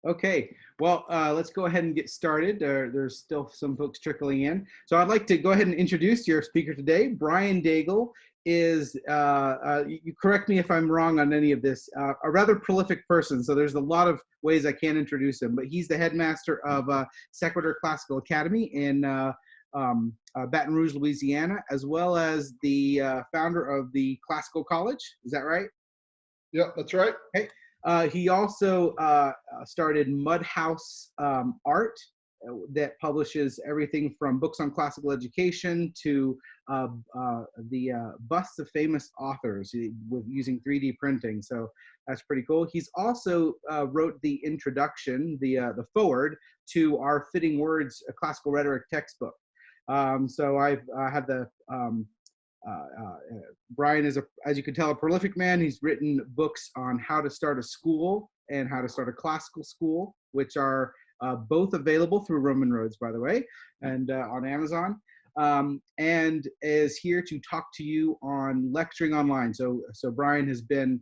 Okay, well, let's go ahead and get started. There's still some folks trickling in. So I'd like to go ahead and introduce your speaker today. Brian Daigle is, you correct me if I'm wrong on any of this, a rather prolific person. So there's a lot of ways I can introduce him, but he's the headmaster of Sequitur Classical Academy in Baton Rouge, Louisiana, as well as the founder of the Classical College. Is that right? Yeah, that's right. Okay. He also started Mudhouse Art that publishes everything from books on classical education to the busts of famous authors with using 3D printing. So that's pretty cool. He's also wrote the introduction, the foreword to our Fitting Words Classical Rhetoric textbook. So I've had the Brian is, as you can tell, a prolific man. He's written books on how to start a school and how to start a classical school, which are both available through Roman Roads, by the way, and on Amazon, and is here to talk to you on lecturing online. So Brian has been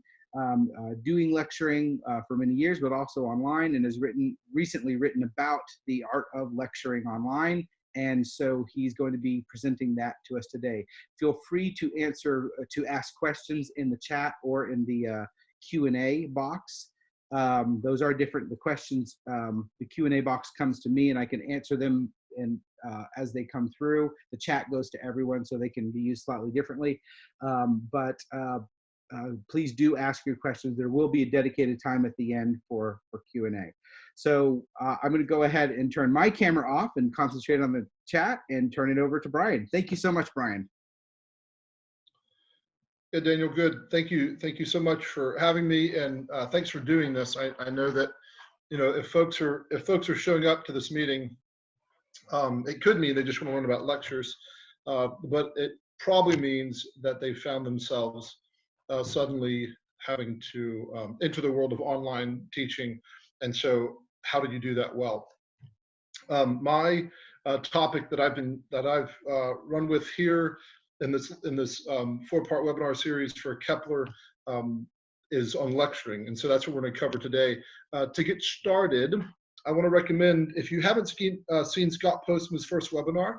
doing lecturing for many years, but also online, and has recently written about the art of lecturing online. And so he's going to be presenting that to us today. Feel free to ask questions in the chat or in the Q&A box. Those are different. The questions, the Q&A box comes to me and I can answer them and as they come through. The chat goes to everyone so they can be used slightly differently. Please do ask your questions. There will be a dedicated time at the end for Q&A. So I'm going to go ahead and turn my camera off and concentrate on the chat and turn it over to Brian. Thank you so much, Brian. Yeah, Daniel, good. Thank you. Thank you so much for having me, and thanks for doing this. I know that, you know, if folks are showing up to this meeting, it could mean they just want to learn about lectures, but it probably means that they found themselves suddenly having to enter the world of online teaching. And so how do you do that well? My topic that I've run with here in this 4-part webinar series for Kepler is on lecturing, and so that's what we're going to cover today. To get started, I want to recommend, if you haven't seen Scott Postma's first webinar,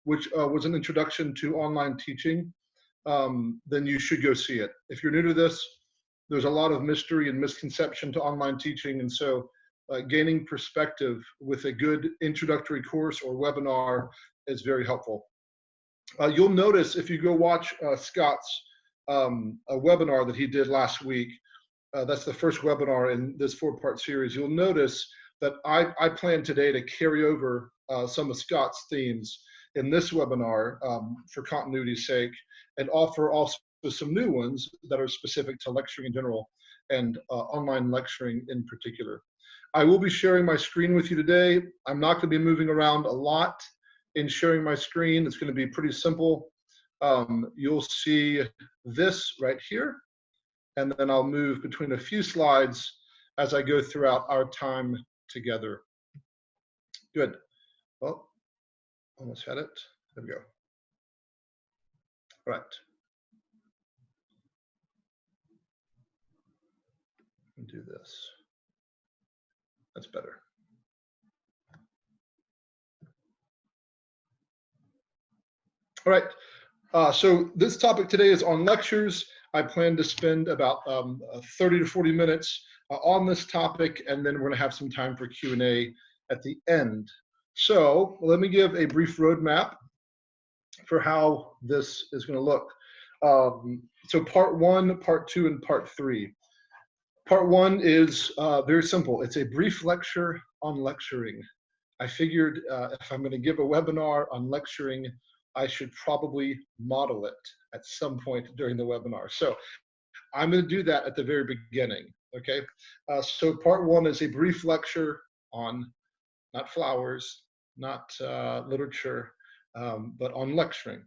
which was an introduction to online teaching, then you should go see it. If you're new to this, there's a lot of mystery and misconception to online teaching, and so gaining perspective with a good introductory course or webinar is very helpful. You'll notice if you go watch Scott's a webinar that he did last week, that's the first webinar in this 4-part series, you'll notice that I plan today to carry over some of Scott's themes in this webinar for continuity's sake, and offer also some new ones that are specific to lecturing in general and online lecturing in particular. I will be sharing my screen with you today. I'm not going to be moving around a lot in sharing my screen. It's going to be pretty simple. You'll see this right here, and then I'll move between a few slides as I go throughout our time together. Good. Well, almost had it. There we go. All right. Do this. That's better. All right, so this topic today is on lectures. I plan to spend about 30 to 40 minutes on this topic, and then we're going to have some time for Q&A at the end. So let me give a brief roadmap for how this is going to look. So part 1, part 2, and part 3. Part 1 is very simple. It's a brief lecture on lecturing. I figured if I'm going to give a webinar on lecturing, I should probably model it at some point during the webinar. So I'm going to do that at the very beginning, okay? So part 1 is a brief lecture on, not flowers, not literature, but on lecturing.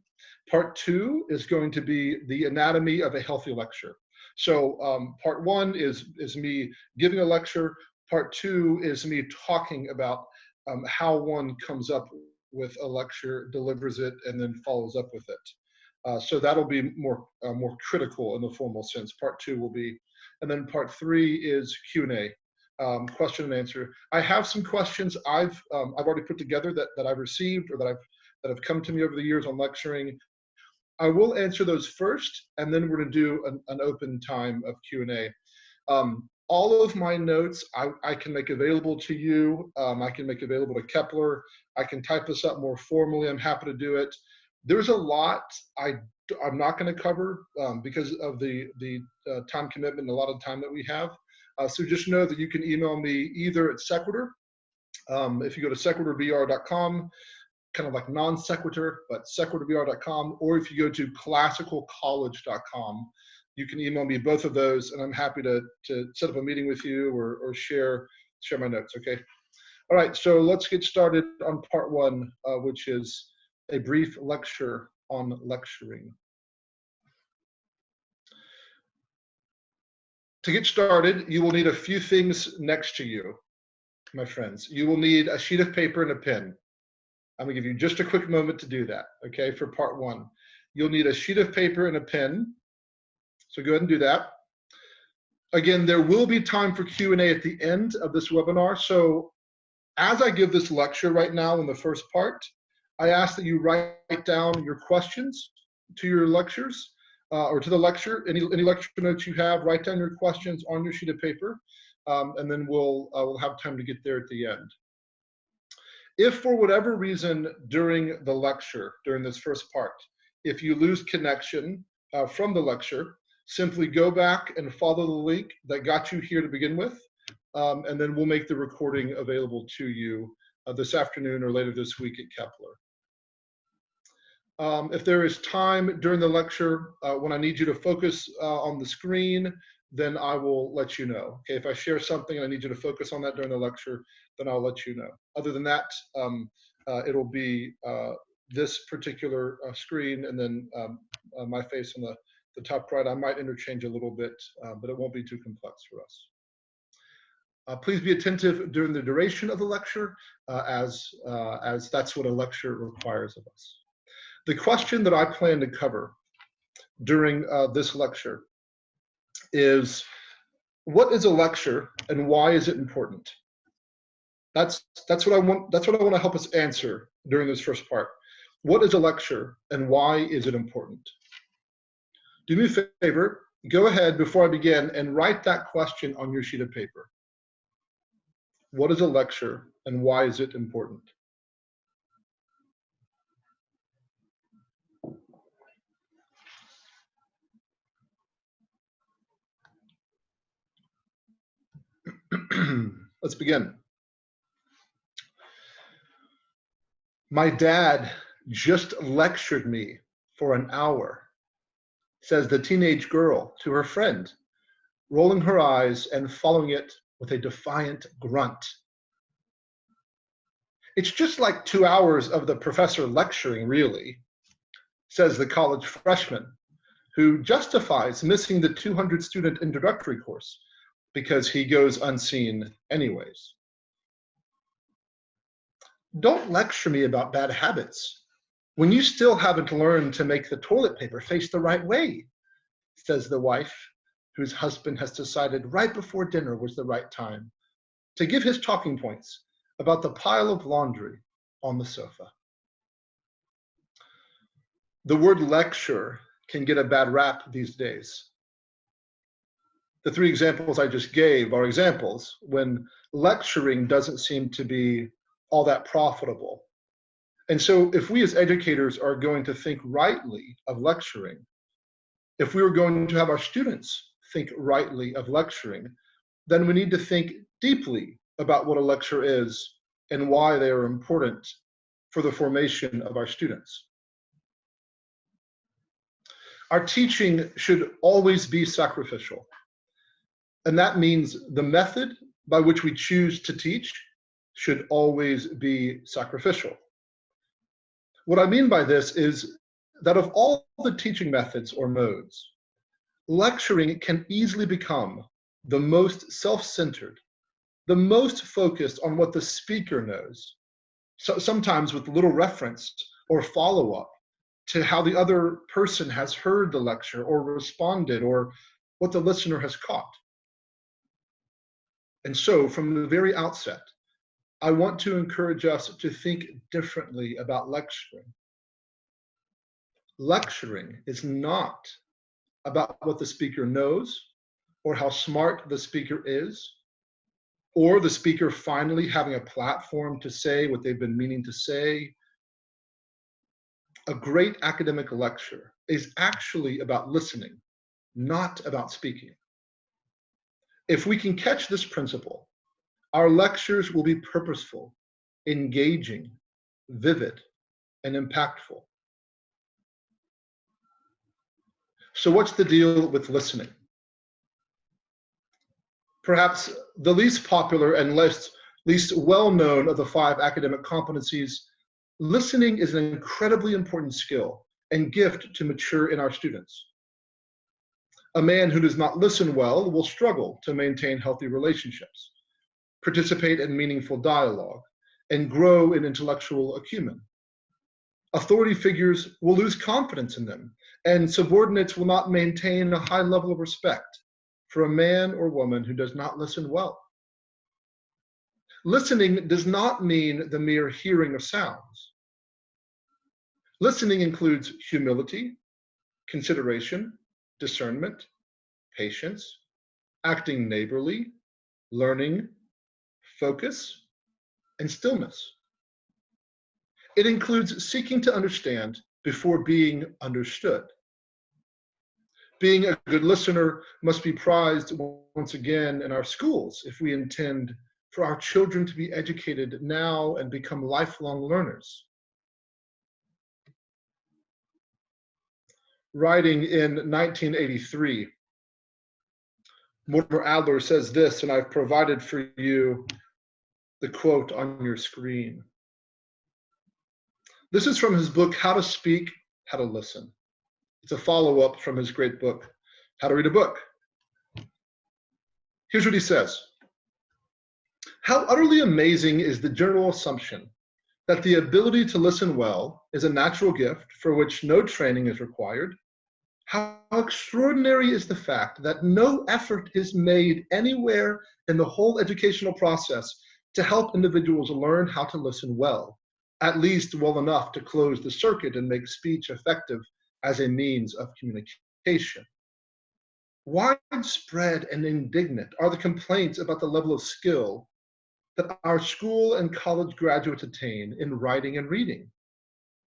Part 2 is going to be the anatomy of a healthy lecture. So part 1 is me giving a lecture. Part 2 is me talking about how one comes up with a lecture, delivers it, and then follows up with it. So that'll be more critical in the formal sense. Part 2 will be, and then part 3 is Q&A. question and answer. I have some questions I've already put together that I've received or that have come to me over the years on lecturing. I will answer those first, and then we're going to do an open time of Q&A. All of my notes I can make available to you. I can make available to Kepler. I can type this up more formally. I'm happy to do it. There's a lot I'm not going to cover because of the time commitment and a lot of time that we have. So just know that you can email me either at Sequitur. If you go to sequiturbr.com, kind of like non sequitur, but sequiturbr.com, or if you go to classicalcollege.com, you can email me both of those, and I'm happy to set up a meeting with you or share my notes. Okay. All right. So let's get started on part one, which is a brief lecture on lecturing. To get started, you will need a few things next to you, my friends. You will need a sheet of paper and a pen. I'm gonna give you just a quick moment to do that, okay, for part one. You'll need a sheet of paper and a pen, so go ahead and do that. Again, there will be time for Q&A at the end of this webinar, so as I give this lecture right now in the first part, I ask that you write down your questions to your lectures, or to the lecture, any lecture notes you have, write down your questions on your sheet of paper, and then we'll have time to get there at the end. If for whatever reason during the lecture, during this first part, if you lose connection from the lecture, simply go back and follow the link that got you here to begin with, and then we'll make the recording available to you this afternoon or later this week at Kepler. If there is time during the lecture when I need you to focus on the screen, then I will let you know. Okay, if I share something and I need you to focus on that during the lecture, then I'll let you know. Other than that, it'll be this particular screen and then my face on the top right. I might interchange a little bit, but it won't be too complex for us. Please be attentive during the duration of the lecture, as that's what a lecture requires of us. The question that I plan to cover during this lecture is, what is a lecture and why is it important? That's what I want to help us answer during this first part. What is a lecture and why is it important? Do me a favor, go ahead before I begin and write that question on your sheet of paper. What is a lecture and why is it important? Let's begin. My dad just lectured me for an hour, says the teenage girl to her friend, rolling her eyes and following it with a defiant grunt. It's just like 2 hours of the professor lecturing, really, says the college freshman, who justifies missing the 200-student introductory course because he goes unseen anyways. Don't lecture me about bad habits when you still haven't learned to make the toilet paper face the right way, says the wife, whose husband has decided right before dinner was the right time to give his talking points about the pile of laundry on the sofa. The word lecture can get a bad rap these days. The 3 examples I just gave are examples when lecturing doesn't seem to be all that profitable. And so if we as educators are going to think rightly of lecturing, if we are going to have our students think rightly of lecturing, then we need to think deeply about what a lecture is and why they are important for the formation of our students. Our teaching should always be sacrificial. And that means the method by which we choose to teach should always be sacrificial. What I mean by this is that of all the teaching methods or modes, lecturing can easily become the most self-centered, the most focused on what the speaker knows, so sometimes with little reference or follow-up to how the other person has heard the lecture or responded or what the listener has caught. And so from the very outset, I want to encourage us to think differently about lecturing. Lecturing is not about what the speaker knows or how smart the speaker is, or the speaker finally having a platform to say what they've been meaning to say. A great academic lecture is actually about listening, not about speaking. If we can catch this principle, our lectures will be purposeful, engaging, vivid, and impactful. So what's the deal with listening? Perhaps the least popular and least well-known of the 5 academic competencies, listening is an incredibly important skill and gift to mature in our students. A man who does not listen well will struggle to maintain healthy relationships, participate in meaningful dialogue, and grow in intellectual acumen. Authority figures will lose confidence in them, and subordinates will not maintain a high level of respect for a man or woman who does not listen well. Listening does not mean the mere hearing of sounds. Listening includes humility, consideration, discernment, patience, acting neighborly, learning, focus, and stillness. It includes seeking to understand before being understood. Being a good listener must be prized once again in our schools if we intend for our children to be educated now and become lifelong learners. Writing in 1983, Mortimer Adler says this, and I've provided for you the quote on your screen. This is from his book, How to Speak, How to Listen. It's a follow-up from his great book, How to Read a Book. Here's what he says. How utterly amazing is the general assumption that the ability to listen well is a natural gift for which no training is required. How extraordinary is the fact that no effort is made anywhere in the whole educational process to help individuals learn how to listen well, at least well enough to close the circuit and make speech effective as a means of communication. Widespread and indignant are the complaints about the level of skill that our school and college graduates attain in writing and reading.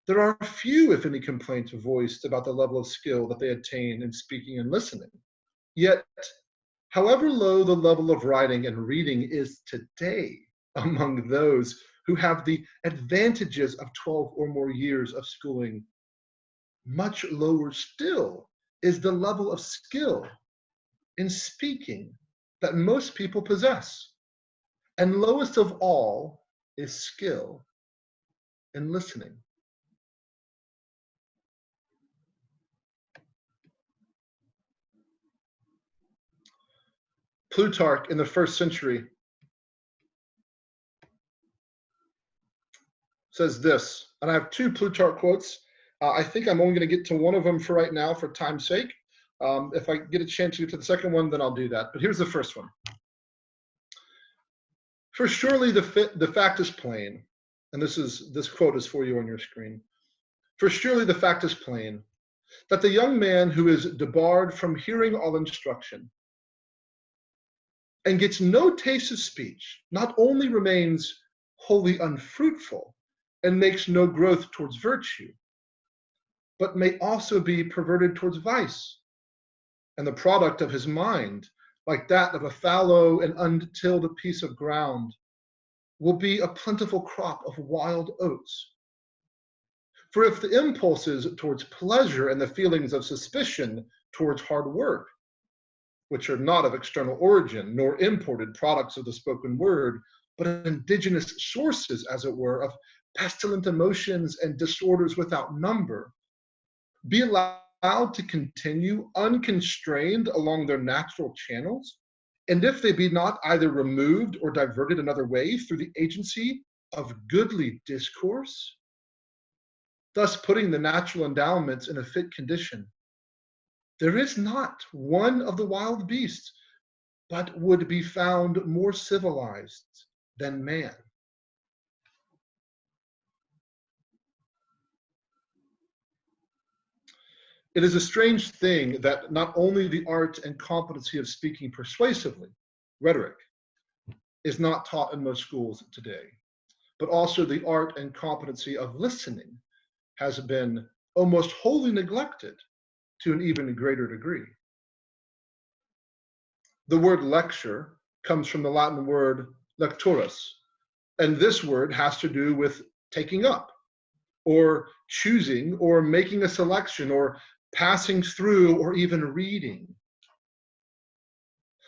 There are few, if any, complaints voiced about the level of skill that they attain in speaking and listening. Yet, however low the level of writing and reading is today among those who have the advantages of 12 or more years of schooling, much lower still is the level of skill in speaking that most people possess. And lowest of all is skill in listening. Plutarch in the 1st century says this, and I have 2 Plutarch quotes. I think I'm only going to get to one of them for right now for time's sake. If I get a chance to get to the second one, then I'll do that. But here's the first one. For surely the fact is plain, and this quote is for you on your screen. For surely the fact is plain, that the young man who is debarred from hearing all instruction and gets no taste of speech, not only remains wholly unfruitful and makes no growth towards virtue, but may also be perverted towards vice, and the product of his mind, like that of a fallow and untilled piece of ground, will be a plentiful crop of wild oats. For if the impulses towards pleasure and the feelings of suspicion towards hard work, which are not of external origin, nor imported products of the spoken word, but indigenous sources, as it were, of pestilent emotions and disorders without number, be allowed to continue unconstrained along their natural channels, and if they be not either removed or diverted another way through the agency of goodly discourse, thus putting the natural endowments in a fit condition, there is not one of the wild beasts but would be found more civilized than man. It is a strange thing that not only the art and competency of speaking persuasively, rhetoric, is not taught in most schools today, but also the art and competency of listening has been almost wholly neglected to an even greater degree. The word lecture comes from the Latin word lecturus, and this word has to do with taking up, or choosing, or making a selection, or passing through, or even reading.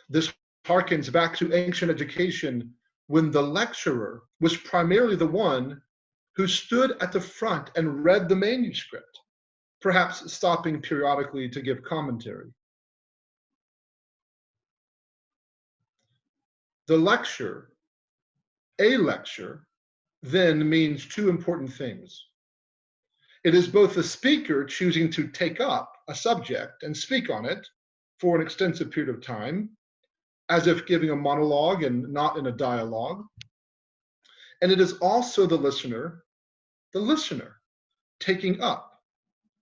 This harkens back to ancient education when the lecturer was primarily the one who stood at the front and read the manuscript, perhaps stopping periodically to give commentary. The lecture, a lecture, then means two important things. It is both the speaker choosing to take up a subject and speak on it for an extensive period of time, as if giving a monologue and not in a dialogue. And it is also the listener taking up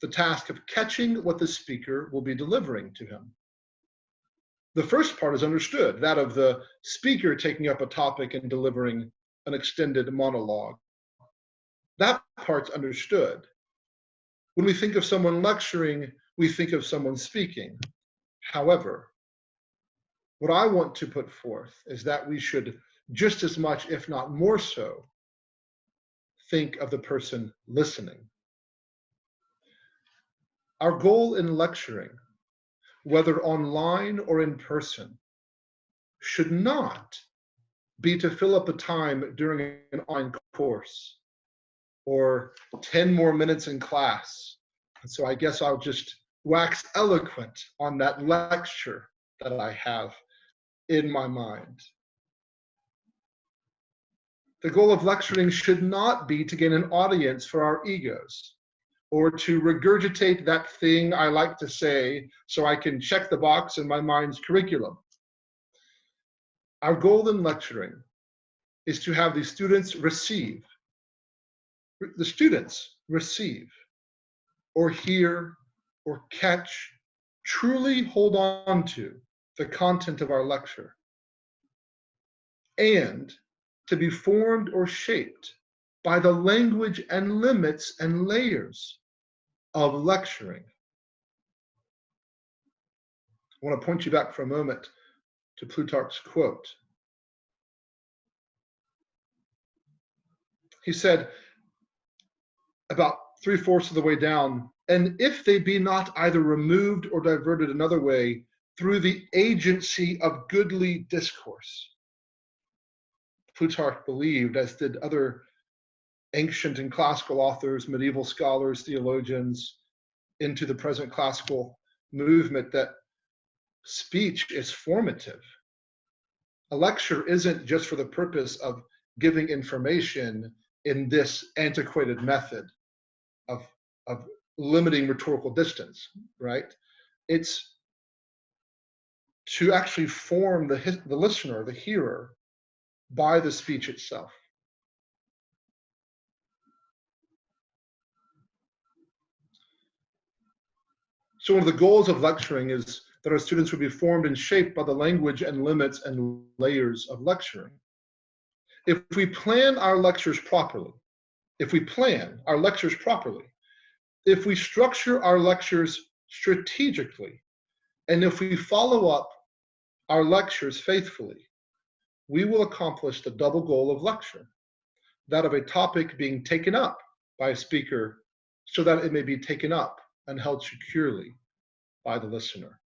the task of catching what the speaker will be delivering to him. The first part is understood, that of the speaker taking up a topic and delivering an extended monologue. That part's understood. When we think of someone lecturing, we think of someone speaking. However, what I want to put forth is that we should just as much, if not more so, think of the person listening. Our goal in lecturing, whether online or in person, should not be to fill up the time during an online course or 10 more minutes in class. And so I guess I'll just wax eloquent on that lecture that I have in my mind. The goal of lecturing should not be to gain an audience for our egos or to regurgitate that thing I like to say so I can check the box in my mind's curriculum. Our goal in lecturing is to have the students receive or hear or catch, truly hold on to the content of our lecture, and to be formed or shaped by the language and limits and layers of lecturing. I want to point you back for a moment to Plutarch's quote. He said, about 3/4 of the way down, and if they be not either removed or diverted another way through the agency of goodly discourse. Plutarch believed, as did other ancient and classical authors, medieval scholars, theologians, into the present classical movement, that speech is formative. A lecture isn't just for the purpose of giving information in this antiquated method of limiting rhetorical distance, right? It's to actually form the listener, the hearer, by the speech itself. So one of the goals of lecturing is that our students would be formed and shaped by the language and limits and layers of lecturing. If we plan our lectures properly, if we structure our lectures strategically, and if we follow up our lectures faithfully, we will accomplish the double goal of lecture, that of a topic being taken up by a speaker so that it may be taken up and held securely by the listener.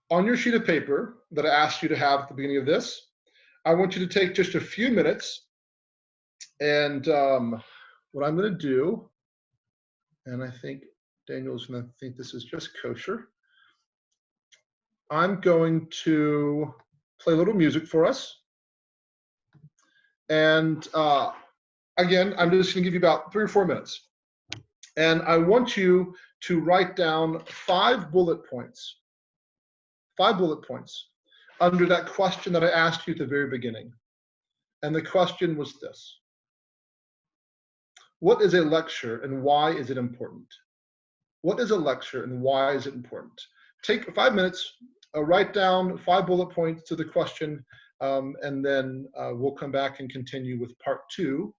On your sheet of paper that I asked you to have at the beginning of this, I want you to take just a few minutes, and what I'm going to do, and I think Daniel's going to think this is just kosher, I'm going to play a little music for us. And again, I'm just going to give you about 3 or 4 minutes. And I want you to write down 5 bullet points 5 bullet points under that question that I asked you at the very beginning. And the question was this: what is a lecture and why is it important? What is a lecture and why is it important? Take 5 minutes, write down 5 bullet points to the question, and then we'll come back and continue with part 2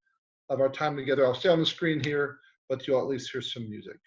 of our time together. I'll stay on the screen here, but you'll at least hear some music.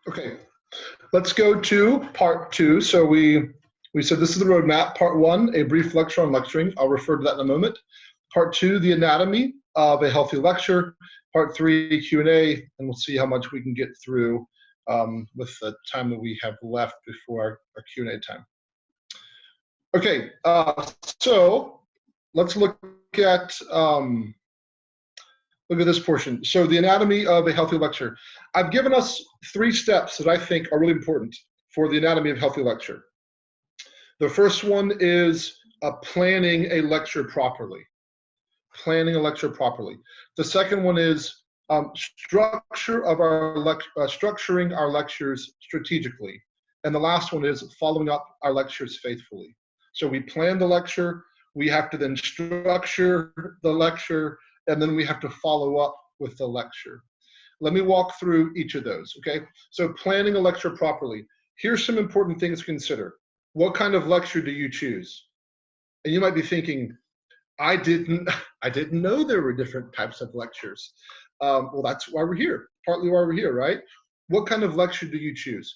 Okay, let's go to part 2. So we said this is the roadmap. Part 1, a brief lecture on lecturing. I'll refer to that in a moment. Part 2, the anatomy of a healthy lecture. Part 3, Q&A, and we'll see how much we can get through with the time that we have left before our Q&A time. Okay, so let's look at this portion. So the anatomy of a healthy lecture. I've given us 3 steps that I think are really important for the anatomy of healthy lecture. The first one is planning a lecture properly. Planning a lecture properly. The second one is structuring our lectures strategically. And the last one is following up our lectures faithfully. So we plan the lecture, we have to then structure the lecture, and then we have to follow up with the lecture. Let me walk through each of those, okay? So planning a lecture properly. Here's some important things to consider. What kind of lecture do you choose? And you might be thinking, I didn't know there were different types of lectures. Well, that's why we're here, partly why we're here, right? What kind of lecture do you choose?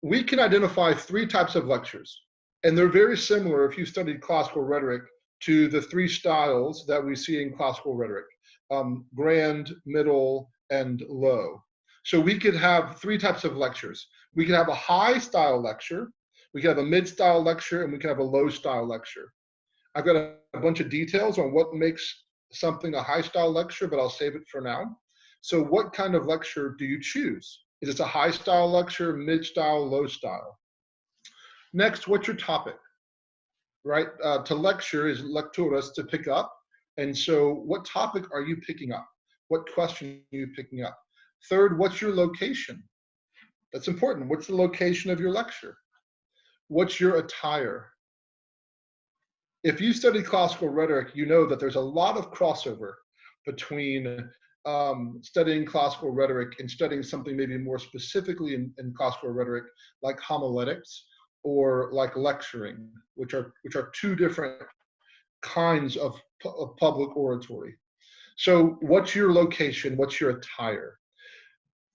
We can identify 3 types of lectures, and they're very similar if you studied classical rhetoric to the 3 styles that we see in classical rhetoric, grand, middle, and low. So we could have 3 types of lectures. We could have a high style lecture, we could have a mid style lecture, and we could have a low style lecture. I've got a bunch of details on what makes something a high style lecture, but I'll save it for now. So what kind of lecture do you choose? Is it a high style lecture, mid style, low style? Next, what's your topic? Right? To lecture is lecturas, to pick up. And so what topic are you picking up? What question are you picking up? Third, what's your location? That's important. What's the location of your lecture? What's your attire? If you study classical rhetoric, you know that there's a lot of crossover between studying classical rhetoric and studying something maybe more specifically in classical rhetoric, like homiletics or like lecturing, which are two different kinds of public oratory. So what's your location? What's your attire?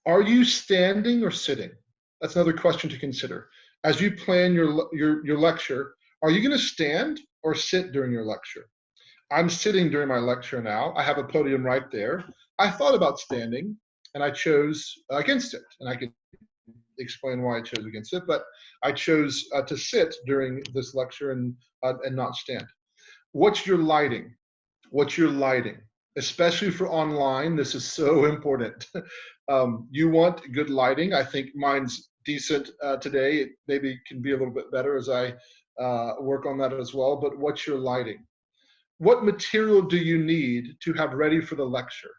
Are you standing or sitting? That's another question to consider. As you plan your lecture, are you going to stand or sit during your lecture? I'm sitting during my lecture now. I have a podium right there. I thought about standing and I chose against it. And I could explain why I chose against it, but I chose to sit during this lecture and not stand. What's your lighting? What's your lighting? Especially for online, this is so important. You want good lighting. I think mine's decent today. It maybe can be a little bit better as I work on that as well, but what's your lighting? What material do you need to have ready for the lecture?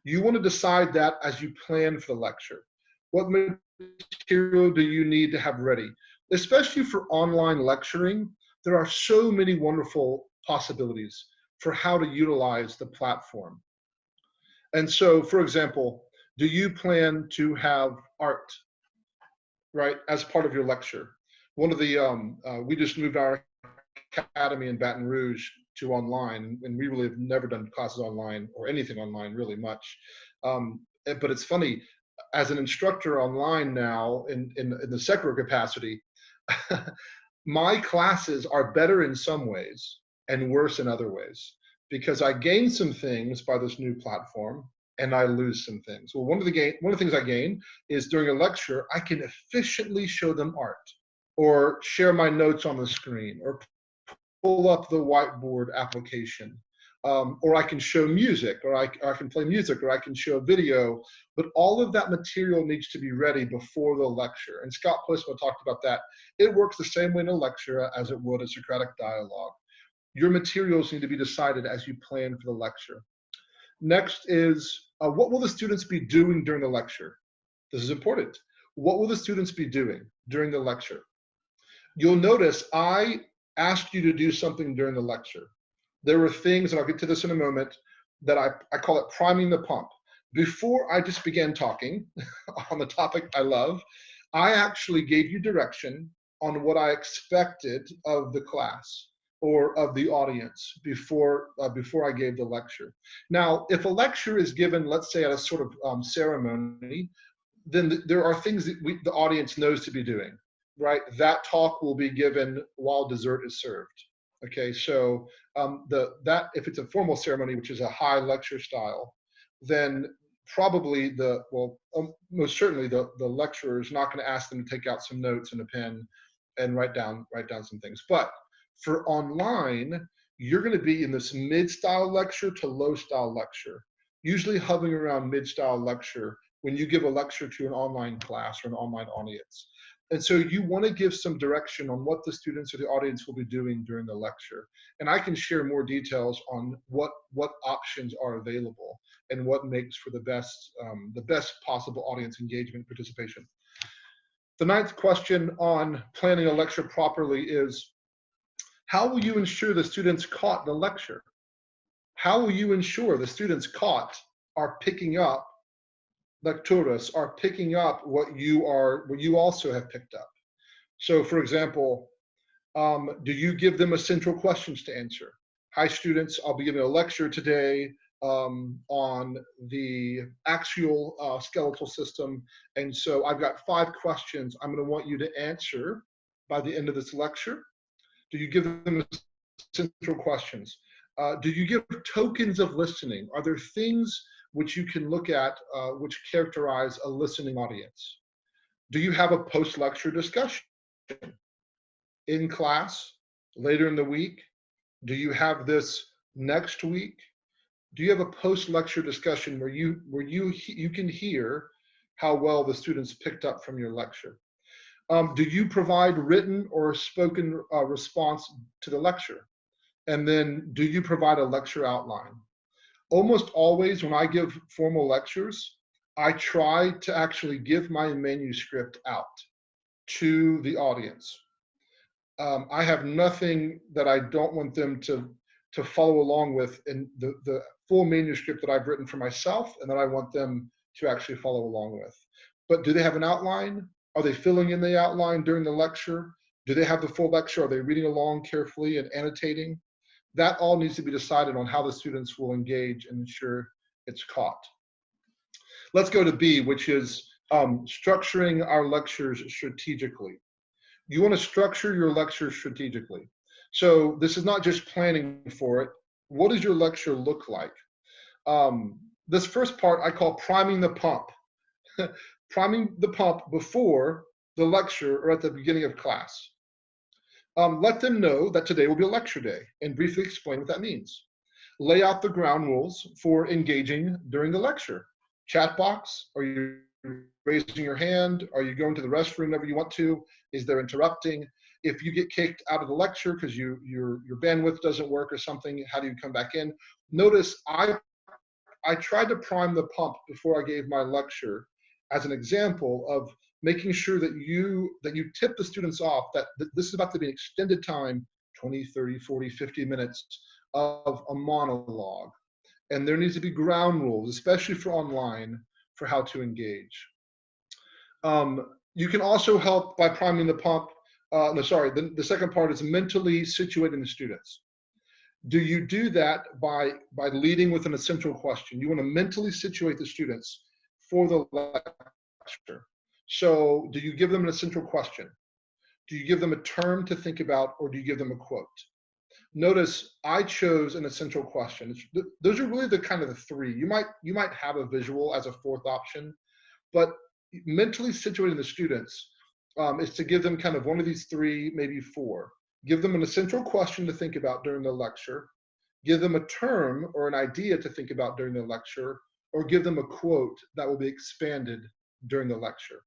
You want to decide that as you plan for the lecture. What material do you need to have ready? Especially for online lecturing, there are so many wonderful possibilities for how to utilize the platform. And so, for example, do you plan to have art, right, as part of your lecture? One of the, we just moved our academy in Baton Rouge to online, and we really have never done classes online or anything online really much. But it's funny, as an instructor online now in the secular capacity, my classes are better in some ways and worse in other ways, because I gain some things by this new platform and I lose some things. Well, one of the things I gain is during a lecture, I can efficiently show them art or share my notes on the screen or pull up the whiteboard application, or I can show music, or I can play music, or I can show a video, but all of that material needs to be ready before the lecture. And Scott Postma talked about that. It works the same way in a lecture as it would a Socratic dialogue. Your materials need to be decided as you plan for the lecture. Next is, what will the students be doing during the lecture? This is important. What will the students be doing during the lecture? You'll notice I asked you to do something during the lecture. There were things, and I'll get to this in a moment, that I call it priming the pump. Before I just began talking on the topic I love, I actually gave you direction on what I expected of the class or of the audience before I gave the lecture. Now, if a lecture is given, let's say at a sort of ceremony, then there are things that the audience knows to be doing, right? That talk will be given while dessert is served. Okay, so if it's a formal ceremony, which is a high lecture style, then probably most certainly the lecturer is not going to ask them to take out some notes and a pen and write down some things. But for online, you're going to be in this mid-style lecture to low-style lecture, usually hovering around mid-style lecture when you give a lecture to an online class or an online audience. And so you want to give some direction on what the students or the audience will be doing during the lecture. And I can share more details on what options are available and what makes for the best possible audience engagement participation. The ninth question on planning a lecture properly is, how will you ensure the students caught the lecture? How will you ensure the students caught are picking up lecturas, are picking up what you also have picked up? So for example, do you give them essential questions to answer? Hi students, I'll be giving a lecture today on the axial skeletal system. And so I've got 5 questions I'm going to want you to answer by the end of this lecture. Do you give them essential questions? Do you give tokens of listening? Are there things which you can look at which characterize a listening audience? Do you have a post-lecture discussion in class, later in the week? Do you have this next week? Do you have a post-lecture discussion where you can hear how well the students picked up from your lecture? Do you provide written or spoken response to the lecture? And then do you provide a lecture outline? Almost always when I give formal lectures, I try to actually give my manuscript out to the audience. I have nothing that I don't want them to follow along with in the full manuscript that I've written for myself and that I want them to actually follow along with. But do they have an outline? Are they filling in the outline during the lecture? Do they have the full lecture? Are they reading along carefully and annotating? That all needs to be decided on how the students will engage and ensure it's caught. Let's go to B, which is structuring our lectures strategically. You want to structure your lecture strategically. So this is not just planning for it. What does your lecture look like? This first part I call priming the pump. Priming the pump before the lecture or at the beginning of class. Let them know that today will be a lecture day and briefly explain what that means. Lay out the ground rules for engaging during the lecture. Chat box, are you raising your hand? Are you going to the restroom whenever you want to? Is there interrupting? If you get kicked out of the lecture because your bandwidth doesn't work or something, how do you come back in? Notice I tried to prime the pump before I gave my lecture as an example of making sure that you tip the students off that this is about to be an extended time, 20, 30, 40, 50 minutes of a monologue. And there needs to be ground rules, especially for online, for how to engage. You can also help by priming the pump. The second part is mentally situating the students. Do you do that by leading with an essential question? You want to mentally situate the students for the lecture. So do you give them an essential question? Do you give them a term to think about, or do you give them a quote? Notice I chose an essential question. Those are really the kind of the three. You might have a visual as a fourth option, but mentally situating the students is to give them kind of one of these three, maybe four. Give them an essential question to think about during the lecture, give them a term or an idea to think about during the lecture, or give them a quote that will be expanded during the lecture.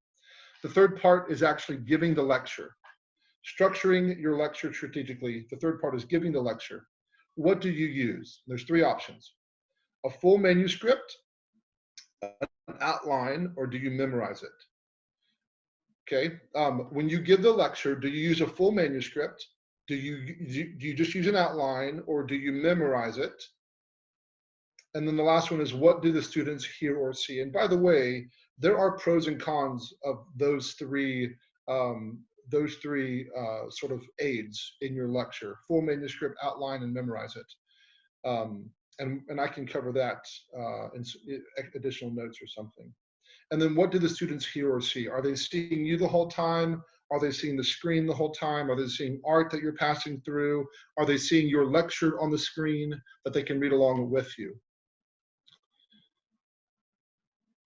The third part is actually giving the lecture. Structuring your lecture strategically. The third part is giving the lecture. What do you use? There's three options. A full manuscript, an outline, or do you memorize it? Okay, when you give the lecture, do you use a full manuscript? Do you just use an outline, or do you memorize it? And then the last one is, what do the students hear or see? And by the way, there are pros and cons of those three sort of aids in your lecture: full manuscript, outline, and memorize it. And I can cover that in additional notes or something. And then what do the students hear or see? Are they seeing you the whole time? Are they seeing the screen the whole time? Are they seeing art that you're passing through? Are they seeing your lecture on the screen that they can read along with you?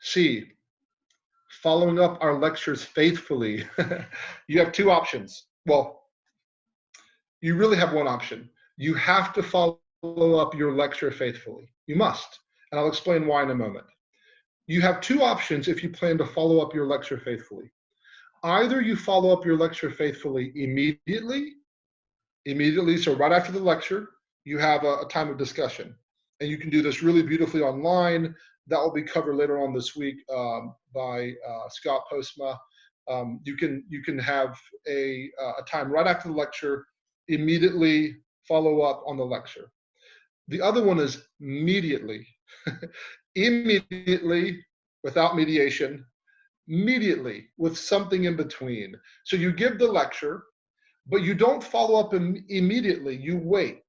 C, following up our lectures faithfully. You have two options. Well, you really have one option. You have to follow up your lecture faithfully. You must, and I'll explain why in a moment. You have two options if you plan to follow up your lecture faithfully. Either you follow up your lecture faithfully immediately, so right after the lecture, you have a time of discussion. And you can do this really beautifully online. That will be covered later on this week by Scott Postma. You can have a time right after the lecture, immediately follow up on the lecture. The other one is immediately. Immediately, without mediation, immediately with something in between. So you give the lecture, but you don't follow up immediately, you wait.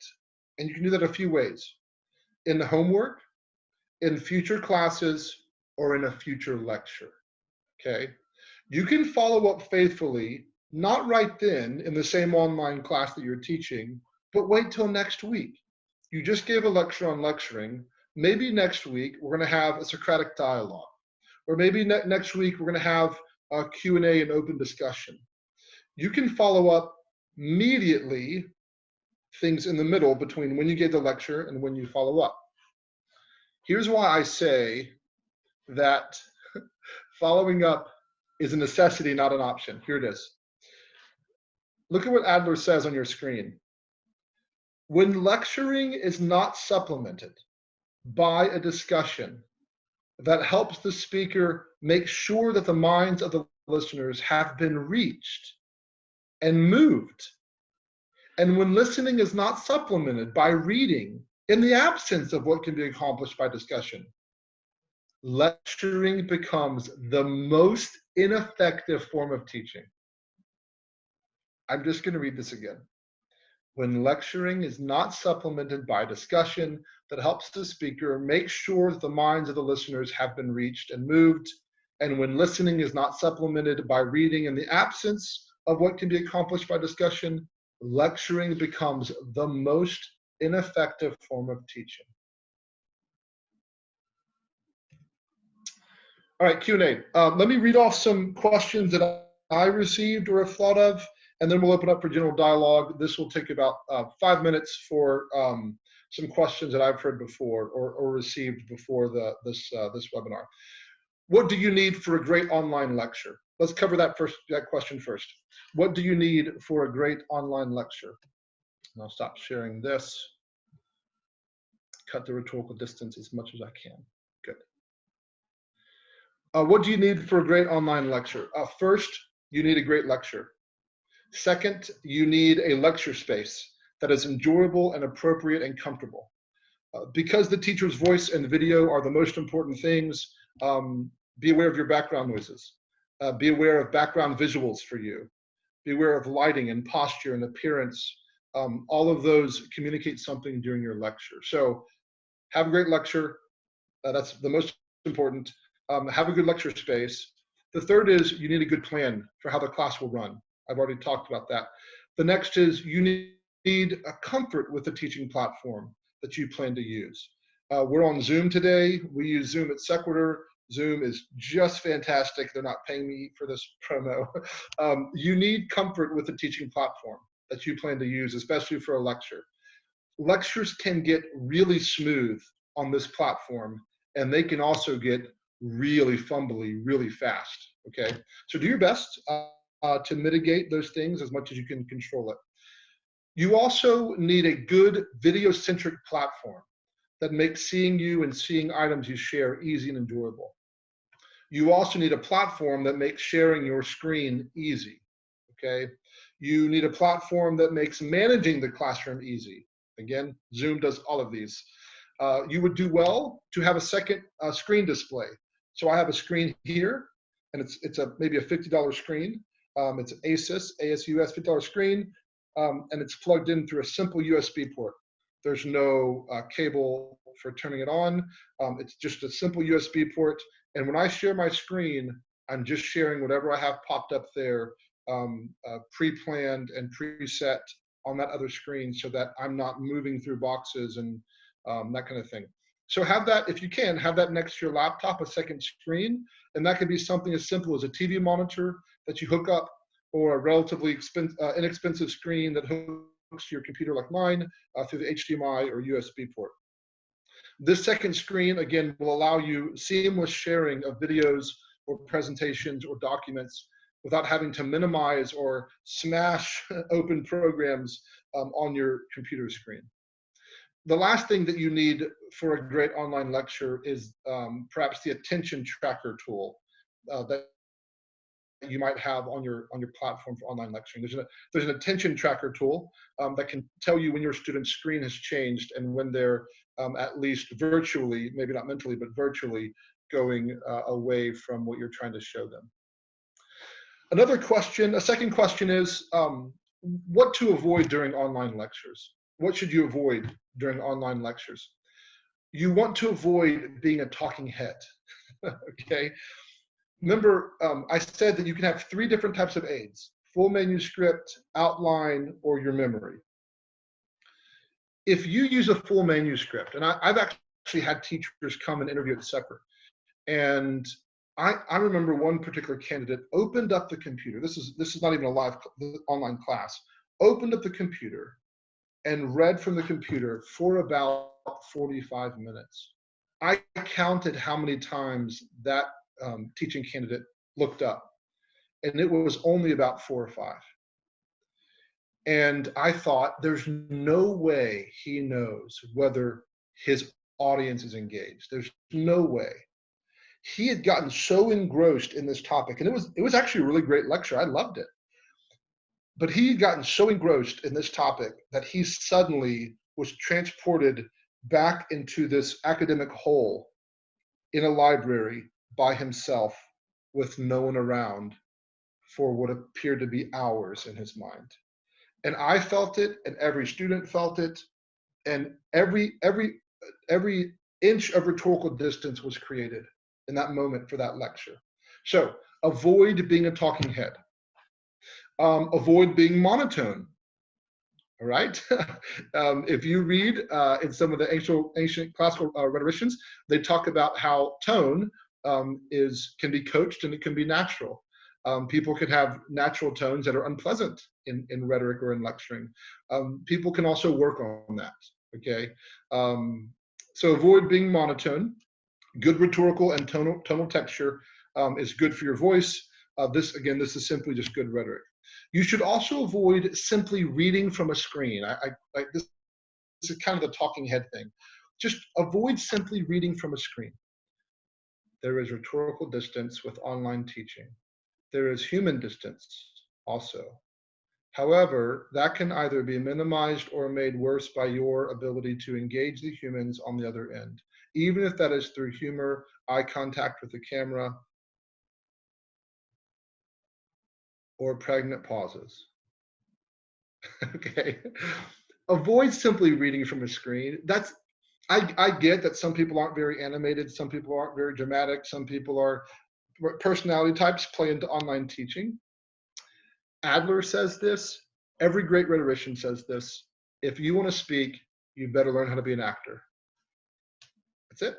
And you can do that a few ways. In the homework, in future classes, or in a future lecture, okay? You can follow up faithfully, not right then in the same online class that you're teaching, but wait till next week. You just gave a lecture on lecturing. Maybe next week we're going to have a Socratic dialogue, or maybe next week we're going to have a Q&A and open discussion. You can follow up immediately things in the middle between when you gave the lecture and when you follow up. Here's why I say that following up is a necessity, not an option. Here it is. Look at what Adler says on your screen. When lecturing is not supplemented by a discussion, that helps the speaker make sure that the minds of the listeners have been reached and moved. And when listening is not supplemented by reading, in the absence of what can be accomplished by discussion, lecturing becomes the most ineffective form of teaching. I'm just going to read this again. When lecturing is not supplemented by discussion that helps the speaker make sure that the minds of the listeners have been reached and moved, and when listening is not supplemented by reading in the absence of what can be accomplished by discussion, lecturing becomes the most ineffective form of teaching. All right, Q&A. Let me read off some questions that I received or have thought of, and then we'll open up for general dialogue. This will take about 5 minutes for some questions that I've heard before or received before this webinar. What do you need for a great online lecture? Let's cover that question first. What do you need for a great online lecture? And I'll stop sharing this. Cut the rhetorical distance as much as I can. Good. What do you need for a great online lecture? First, you need a great lecture. Second, you need a lecture space that is enjoyable and appropriate and comfortable. Because the teacher's voice and video are the most important things, be aware of your background noises. Be aware of background visuals for you. Be aware of lighting and posture and appearance. All of those communicate something during your lecture. So have a great lecture. That's the most important. Have a good lecture space. The third is you need a good plan for how the class will run. I've already talked about that. The next is you need a comfort with the teaching platform that you plan to use. We're on Zoom today. We use Zoom at Sequitur. Zoom is just fantastic. They're not paying me for this promo. You need comfort with the teaching platform that you plan to use, especially for a lecture. Lectures can get really smooth on this platform, and they can also get really fumbly really fast, okay? So do your best to mitigate those things as much as you can control it. You also need a good video-centric platform that makes seeing you and seeing items you share easy and enjoyable. You also need a platform that makes sharing your screen easy, okay? You need a platform that makes managing the classroom easy. Again, Zoom does all of these. You would do well to have a second screen display. So I have a screen here, and it's maybe a $50 screen. It's an ASUS $50 screen, and it's plugged in through a simple USB port. There's no cable for turning it on. It's just a simple USB port. And when I share my screen, I'm just sharing whatever I have popped up there, pre-planned and preset on that other screen, so that I'm not moving through boxes and that kind of thing. So have that, if you can, have that next to your laptop, a second screen, and that could be something as simple as a TV monitor that you hook up, or a relatively inexpensive screen that hooks to your computer like mine through the HDMI or USB port. This second screen, again, will allow you seamless sharing of videos or presentations or documents without having to minimize or smash open programs on your computer screen. The last thing that you need for a great online lecture is perhaps the attention tracker tool that you might have on your platform for online lecturing. There's an attention tracker tool that can tell you when your student's screen has changed and when they're at least virtually, maybe not mentally, but virtually going away from what you're trying to show them. A second question is what to avoid during online lectures. What should you avoid during online lectures? You want to avoid being a talking head, okay? Remember, I said that you can have 3 different types of aids: full manuscript, outline, or your memory. If you use a full manuscript, and I've actually had teachers come and interview at Sequitur, and I remember one particular candidate opened up the computer. This is not even a live online class. Opened up the computer and read from the computer for about 45 minutes. I counted how many times that teaching candidate looked up, and it was only about 4 or 5. And I thought, there's no way he knows whether his audience is engaged. There's no way. he had gotten so engrossed in this topic, and it was actually a really great lecture. I loved it. But he had gotten so engrossed in this topic that he suddenly was transported back into this academic hole in a library by himself with no one around for what appeared to be hours in his mind. And I felt it, and every student felt it, and every inch of rhetorical distance was created in that moment for that lecture. So avoid being a talking head. Avoid being monotone. All right. If you read in some of the ancient classical rhetoricians, they talk about how tone can be coached and it can be natural. People can have natural tones that are unpleasant in rhetoric or in lecturing. People can also work on that. Okay. So avoid being monotone. Good rhetorical and tonal texture is good for your voice. This is simply just good rhetoric. You should also avoid simply reading from a screen. This is kind of the talking head thing. Just avoid simply reading from a screen. There is rhetorical distance with online teaching. There is human distance also. However, that can either be minimized or made worse by your ability to engage the humans on the other end, even if that is through humor, eye contact with the camera, or pregnant pauses. Okay. Avoid simply reading from a screen. I get that some people aren't very animated, some people aren't very dramatic, some people are personality types play into online teaching. Adler says this, every great rhetorician says this. If you want to speak, you better learn how to be an actor. That's it.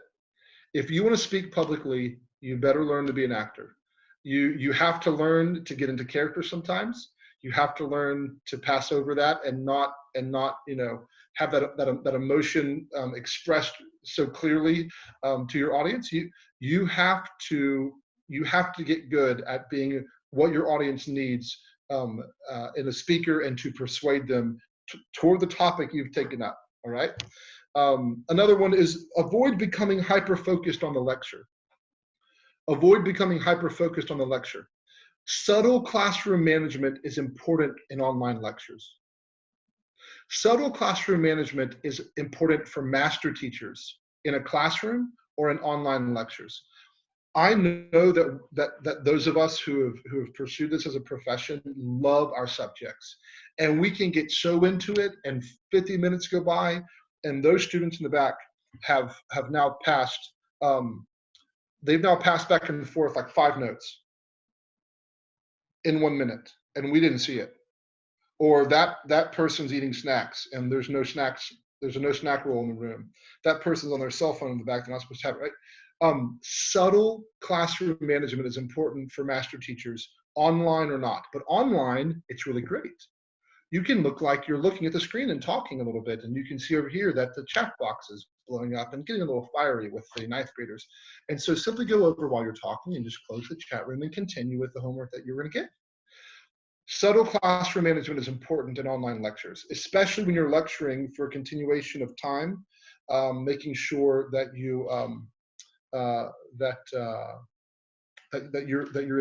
If you want to speak publicly, you better learn to be an actor. You have to learn to get into character sometimes. You have to learn to pass over that and not have that emotion expressed so clearly to your audience. You have to get good at being what your audience needs in a speaker and to persuade them toward the topic you've taken up. All right. Another one is avoid becoming hyper-focused on the lecture. Avoid becoming hyper-focused on the lecture. Subtle classroom management is important in online lectures. Subtle classroom management is important for master teachers in a classroom or in online lectures. I know that those of us who have pursued this as a profession love our subjects, and we can get so into it, and 50 minutes go by, and those students in the back have now passed. They've now passed back and forth like 5 notes in 1 minute, and we didn't see it. Or that person's eating snacks, and there's no snacks. There's no snack roll in the room. That person's on their cell phone in the back. They're not supposed to have it, right? Subtle classroom management is important for master teachers, online or not. But online, it's really great. You can look like you're looking at the screen and talking a little bit, and you can see over here that the chat box is blowing up and getting a little fiery with the 9th graders. And so simply go over while you're talking and just close the chat room and continue with the homework that you're going to get. Subtle classroom management is important in online lectures, especially when you're lecturing for a continuation of time, making sure that you're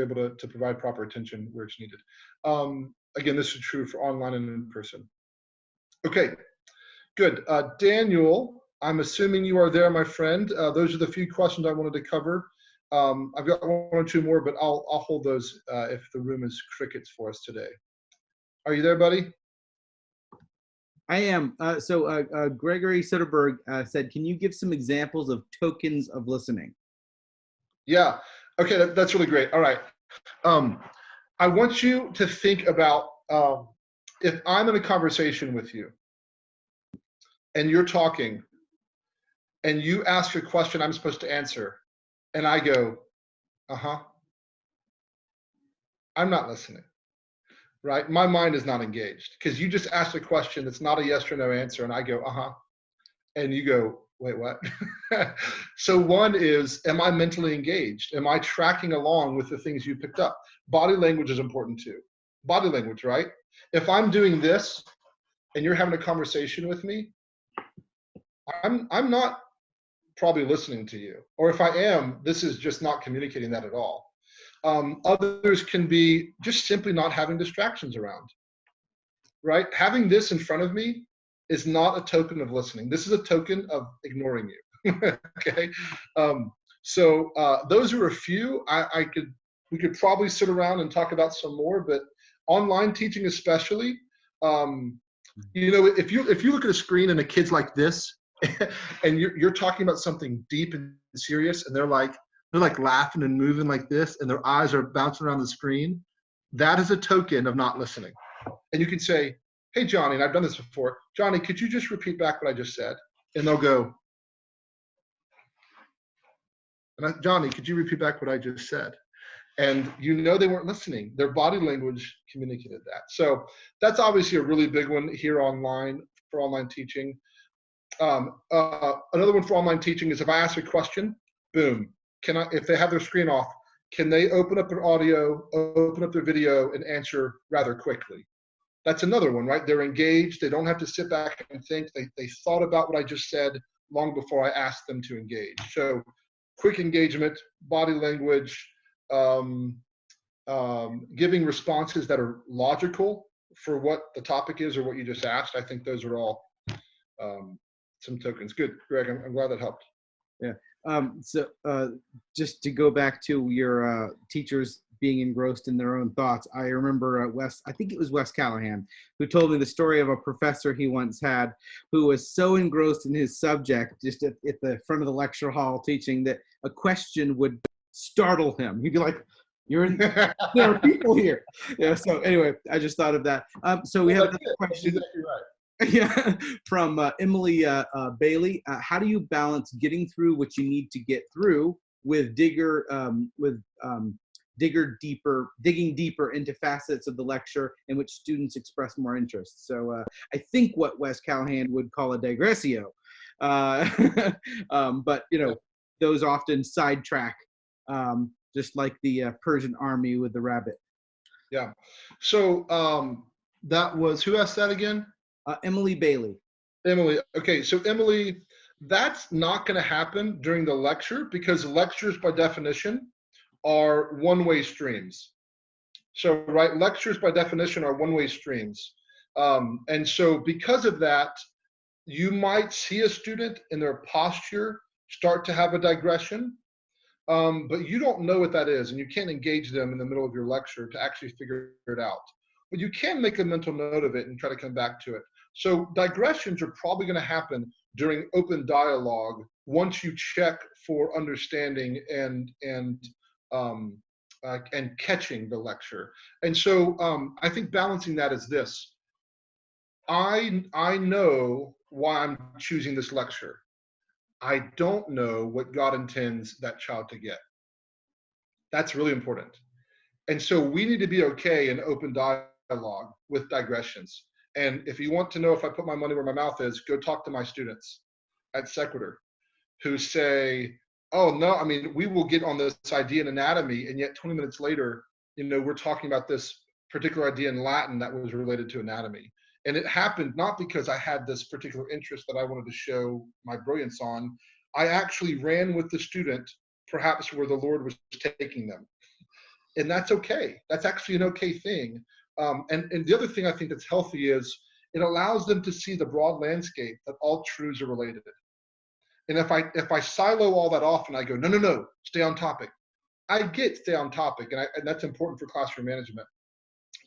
able to provide proper attention where it's needed. Again, this is true for online and in person. Okay, good. Daniel, I'm assuming you are there, my friend. Those are the few questions I wanted to cover. I've got 1 or 2 more, but I'll hold those if the room is crickets for us today. Are you there, buddy? I am. Gregory Soderberg said, can you give some examples of tokens of listening? Yeah. Okay, that's really great. All right. I want you to think about if I'm in a conversation with you and you're talking and you ask a question I'm supposed to answer and I go, uh-huh, I'm not listening, right? My mind is not engaged because you just asked a question that's not a yes or no answer and I go, uh-huh, and you go, wait, what? So one is, am I mentally engaged? Am I tracking along with the things you picked up? Body language is important too. Body language, right? If I'm doing this and you're having a conversation with me, I'm not probably listening to you. Or if I am, this is just not communicating that at all. Others can be just simply not having distractions around, right? Having this in front of me is not a token of listening. This is a token of ignoring you. Okay. Those are a few. We could probably sit around and talk about some more, but online teaching especially, if you look at a screen and a kid's like this, and you're talking about something deep and serious, and they're like laughing and moving like this, and their eyes are bouncing around the screen, that is a token of not listening. And you can say, "Hey, Johnny," and I've done this before, "Johnny, could you just repeat back what I just said?" And they'll go, "Johnny, could you repeat back what I just said?" And they weren't listening. Their body language communicated that. So that's obviously a really big one here online for online teaching. Another one for online teaching is if I ask a question, boom, if they have their screen off, can they open up their audio, open up their video, and answer rather quickly? That's another one, right? They're engaged. They don't have to sit back and think. They thought about what I just said long before I asked them to engage. So quick engagement, body language, giving responses that are logical for what the topic is or what you just asked. I think those are all some tokens. Good, Greg. I'm glad that helped. Yeah. Just to go back to your teachers being engrossed in their own thoughts, I remember I think it was Wes Callahan, who told me the story of a professor he once had who was so engrossed in his subject, just at the front of the lecture hall teaching, that a question would startle him. He'd be like, there are people here. Yeah. So anyway, I just thought of that. So we have another question. Exactly right. Yeah, from Emily Bailey. How do you balance getting through what you need to get through with digging deeper into facets of the lecture in which students express more interest? So I think what Wes Callahan would call a digressio, but those often sidetrack, just like the Persian army with the rabbit. Yeah. So that was, who asked that again? Emily Bailey. Emily. Okay. So Emily, that's not going to happen during the lecture, because lectures by definition are one-way streams. So, right, lectures by definition are one-way streams. And so because of that, you might see a student in their posture start to have a digression, but you don't know what that is, and you can't engage them in the middle of your lecture to actually figure it out. But you can make a mental note of it and try to come back to it. So digressions are probably going to happen during open dialogue once you check for understanding and catching the lecture. And so I think balancing that is this. I know why I'm choosing this lecture. I don't know what God intends that child to get. That's really important. And so we need to be okay in open dialogue with digressions. And if you want to know if I put my money where my mouth is, go talk to my students at Sequitur who say, "Oh no, I mean, we will get on this idea in anatomy, and yet 20 minutes later, we're talking about this particular idea in Latin that was related to anatomy." And it happened not because I had this particular interest that I wanted to show my brilliance on. I actually ran with the student, perhaps where the Lord was taking them. And that's okay. That's actually an okay thing. And the other thing I think that's healthy is it allows them to see the broad landscape that all truths are related. And if I silo all that off and I go, no, stay on topic. I get stay on topic, and that's important for classroom management.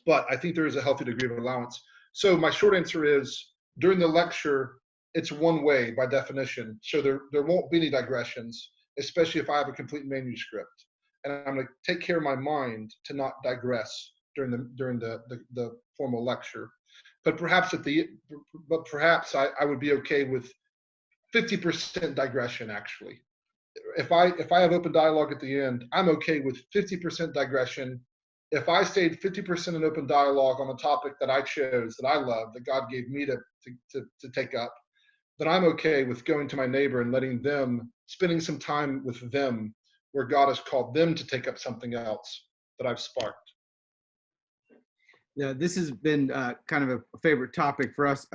But I think there is a healthy degree of allowance. So my short answer is, during the lecture, it's one way by definition. So there won't be any digressions, especially if I have a complete manuscript. And I'm going to take care of my mind to not digress during the formal lecture. But perhaps I would be okay with 50% digression, actually. If I have open dialogue at the end, I'm okay with 50% digression. If I stayed 50% in open dialogue on a topic that I chose, that I love, that God gave me to take up, then I'm okay with going to my neighbor and letting them, spending some time with them where God has called them to take up something else that I've sparked. Yeah, this has been kind of a favorite topic for us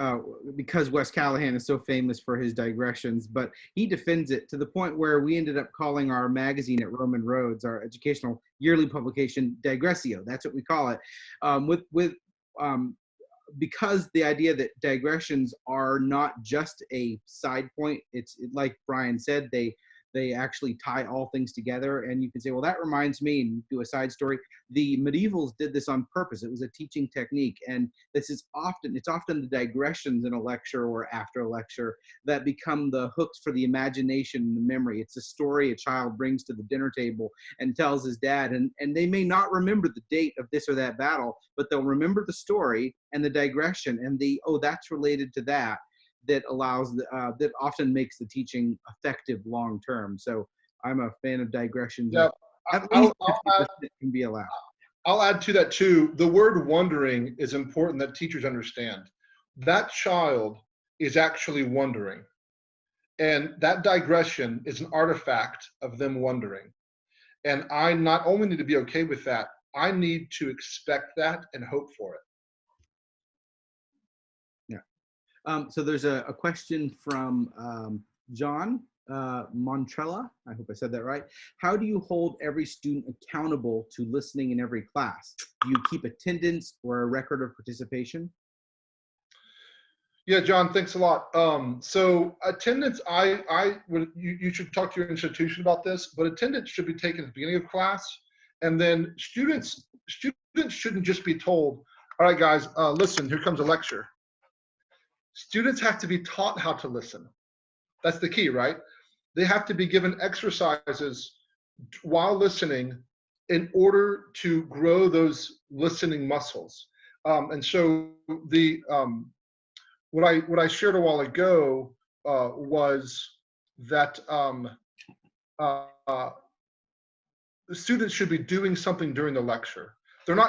because Wes Callahan is so famous for his digressions, but he defends it to the point where we ended up calling our magazine at Roman Roads, our educational yearly publication, Digressio. That's what we call it. With um, because the idea that digressions are not just a side point, it's like Brian said, they actually tie all things together. And you can say, well, that reminds me, and do a side story. The medievals did this on purpose. It was a teaching technique. And it's often the digressions in a lecture or after a lecture that become the hooks for the imagination and the memory. It's a story a child brings to the dinner table and tells his dad. And they may not remember the date of this or that battle, but they'll remember the story and the digression and oh, that's related to that. That allows that often makes the teaching effective long term. So I'm a fan of digressions. Yeah, At least I'll, 50% can be allowed. I'll add to that too. The word wondering is important that teachers understand. That child is actually wondering. And that digression is an artifact of them wondering. And I not only need to be okay with that, I need to expect that and hope for it. So there's a question from John Montrella. I hope I said that right. How do you hold every student accountable to listening in every class? Do you keep attendance or a record of participation? Yeah, John, thanks a lot. So attendance, I would, you should talk to your institution about this, but attendance should be taken at the beginning of class. And then students shouldn't just be told, all right, guys, listen, here comes a lecture. Students have to be taught how to listen. That's the key, right? They have to be given exercises while listening in order to grow those listening muscles. And so what I shared a while ago was that the students should be doing something during the lecture.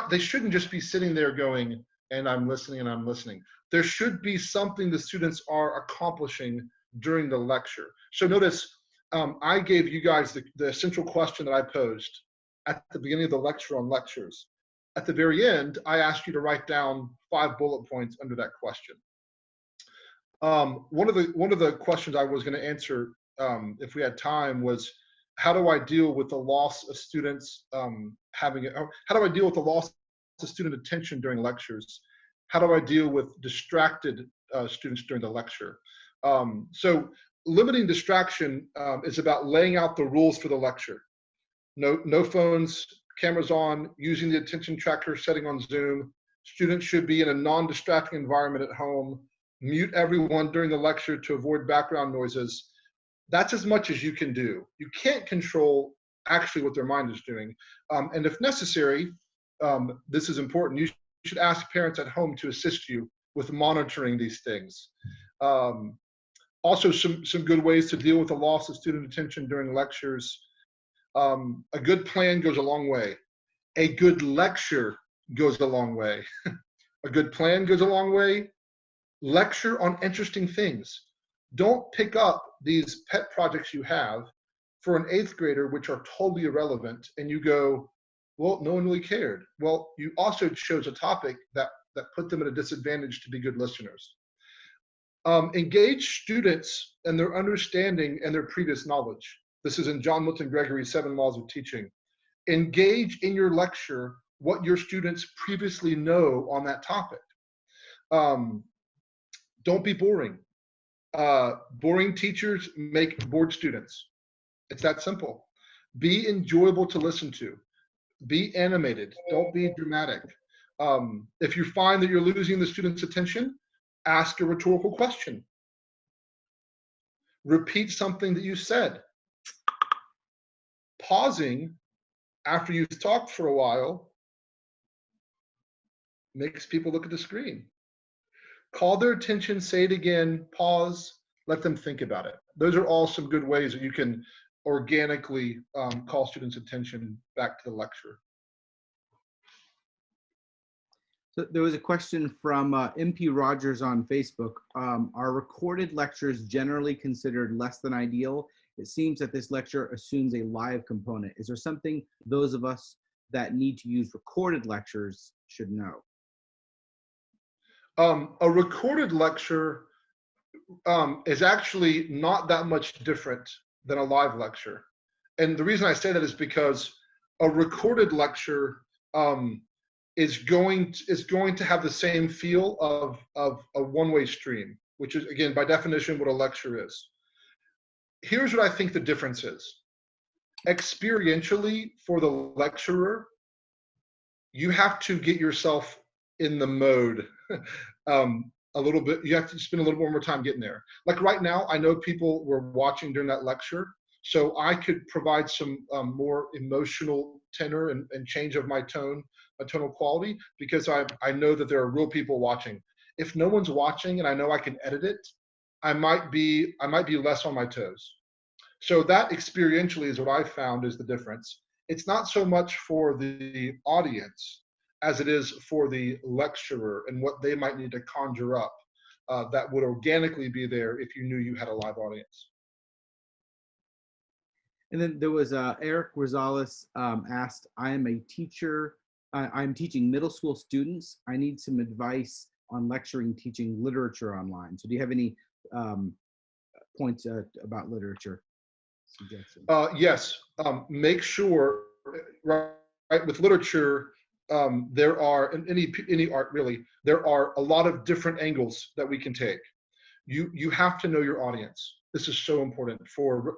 They shouldn't just be sitting there going, and I'm listening and I'm listening. There should be something the students are accomplishing during the lecture. So notice, I gave you guys the central question that I posed at the beginning of the lecture on lectures. At the very end, I asked you to write down 5 bullet points under that question. One of the questions I was going to answer, if we had time, was how do I deal with the loss of students how do I deal with the loss of student attention during lectures? How do I deal with distracted students during the lecture? So limiting distraction is about laying out the rules for the lecture. No phones, cameras on, using the attention tracker setting on Zoom. Students should be in a non-distracting environment at home. Mute everyone during the lecture to avoid background noises. That's as much as you can do. You can't control actually what their mind is doing. And if necessary, this is important, you should ask parents at home to assist you with monitoring these things. Also, some good ways to deal with the loss of student attention during lectures. A good plan goes a long way. A good lecture goes a long way. A good plan goes a long way. Lecture on interesting things. Don't pick up these pet projects you have for an 8th grader, which are totally irrelevant, and you go, well, no one really cared. Well, you also chose a topic that put them at a disadvantage to be good listeners. Engage students and their understanding and their previous knowledge. This is in John Milton Gregory's 7 Laws of Teaching. Engage in your lecture what your students previously know on that topic. Don't be boring. Boring teachers make bored students. It's that simple. Be enjoyable to listen to. Be animated. Don't be dramatic. If you find that you're losing the student's attention, ask a rhetorical question. Repeat something that you said. Pausing after you've talked for a while makes people look at the screen. Call their attention, say it again, pause, let them think about it. Those are all some good ways that you can organically call students' attention back to the lecture. So there was a question from MP Rogers on Facebook. Are recorded lectures generally considered less than ideal? It seems that this lecture assumes a live component. Is there something those of us that need to use recorded lectures should know? A recorded lecture is actually not that much different than a live lecture. And the reason I say that is because a recorded lecture is going to have the same feel of a one-way stream, which is, again, by definition, what a lecture is. Here's what I think the difference is. Experientially, for the lecturer, you have to get yourself in the mode a little bit. You have to spend a little more time getting there. Like right now, I know people were watching during that lecture, so I could provide some more emotional tenor and change of my tone, my tonal quality, because I know that there are real people watching. If no one's watching and I know I can edit it, I might be less on my toes. So that experientially is what I found is the difference. It's not so much for the audience as it is for the lecturer and what they might need to conjure up that would organically be there if you knew you had a live audience. And then there was Eric Rosales asked, I am a teacher. I'm teaching middle school students. I need some advice on lecturing, teaching literature online. So do you have any points about literature suggestions? Yes. Make sure, right, with literature, there are, in any art really, there are a lot of different angles that we can take. You have to know your audience. This is so important for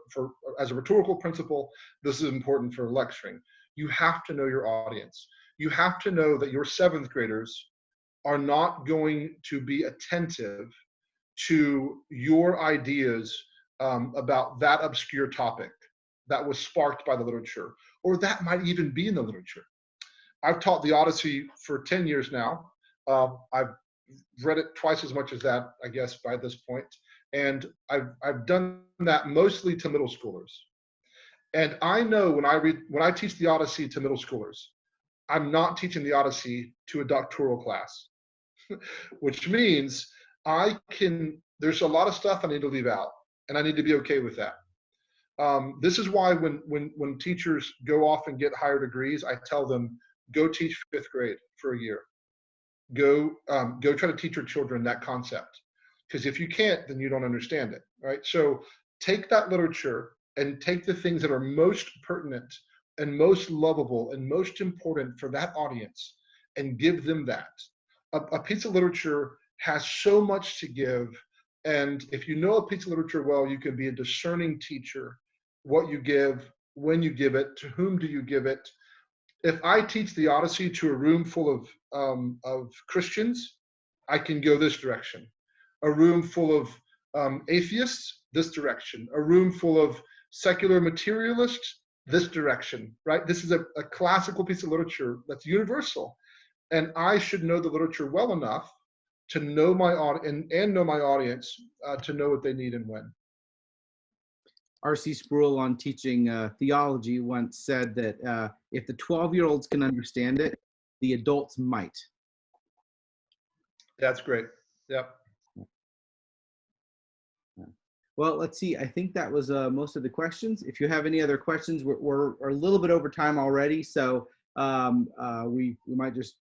as a rhetorical principle. This is important for lecturing. You have to know your audience. You have to know that your seventh graders are not going to be attentive to your ideas about that obscure topic that was sparked by the literature, or that might even be in the literature. I've taught the Odyssey for 10 years now. I've read it twice as much as that, I guess, by this point. And I've done that mostly to middle schoolers. And I know when I teach the Odyssey to middle schoolers, I'm not teaching the Odyssey to a doctoral class, which means there's a lot of stuff I need to leave out, and I need to be okay with that. This is why when teachers go off and get higher degrees, I tell them, go teach fifth grade for a year. Go try to teach your children that concept. Because if you can't, then you don't understand it, right? So take that literature and take the things that are most pertinent and most lovable and most important for that audience and give them that. A piece of literature has so much to give. And if you know a piece of literature well, you can be a discerning teacher. What you give, when you give it, to whom do you give it? If I teach the Odyssey to a room full of Christians, I can go this direction. A room full of atheists, this direction. A room full of secular materialists, this direction, right? This is a classical piece of literature that's universal. And I should know the literature well enough to know my audience and know my audience to know what they need and when. R.C. Sproul on teaching theology once said that if the 12-year-olds can understand it, the adults might. That's great. Yep. Well, let's see. I think that was most of the questions. If you have any other questions, we're a little bit over time already, so we might just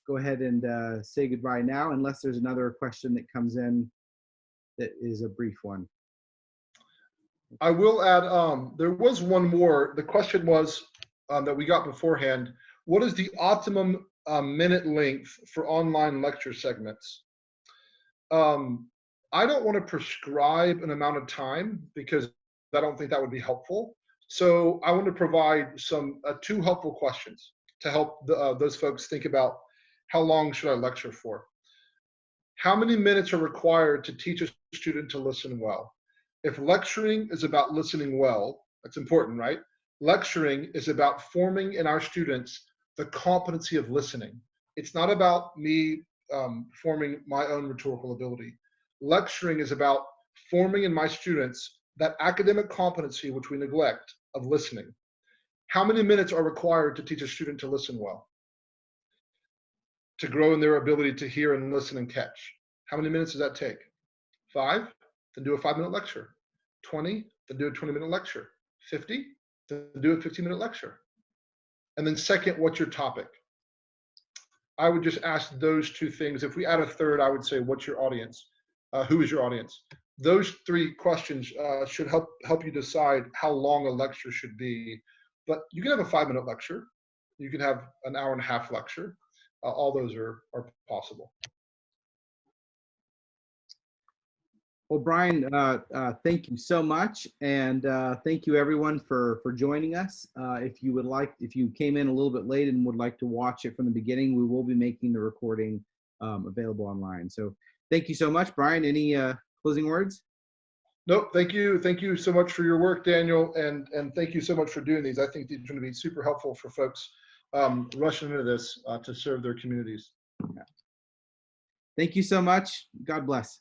go ahead and say goodbye now, unless there's another question that comes in that is a brief one. I will add, there was one more. The question was that we got beforehand, what is the optimum minute length for online lecture segments? I don't want to prescribe an amount of time because I don't think that would be helpful. So I want to provide some two helpful questions to help those folks think about how long should I lecture for? How many minutes are required to teach a student to listen well? If lecturing is about listening well, that's important, right? Lecturing is about forming in our students the competency of listening. It's not about me forming my own rhetorical ability. Lecturing is about forming in my students that academic competency, which we neglect, of listening. How many minutes are required to teach a student to listen well? To grow in their ability to hear and listen and catch. How many minutes does that take? 5? Then do a 5-minute lecture. 20? Then do a 20-minute lecture. 50? Then do a 15-minute lecture. And then second, what's your topic? I would just ask those two things. If we add a third, I would say, what's your audience? Who is your audience? Those three questions should help you decide how long a lecture should be. But you can have a 5-minute lecture. You can have an hour and a half lecture. All those are possible. Well, Brian, thank you so much, and thank you everyone for joining us. If you came in a little bit late and would like to watch it from the beginning, we will be making the recording available online. So thank you so much, Brian. Any closing words? Nope. Thank you so much for your work, Daniel, and thank you so much for doing these. I think these are going to be super helpful for folks rushing into this to serve their communities. Thank you so much. God bless.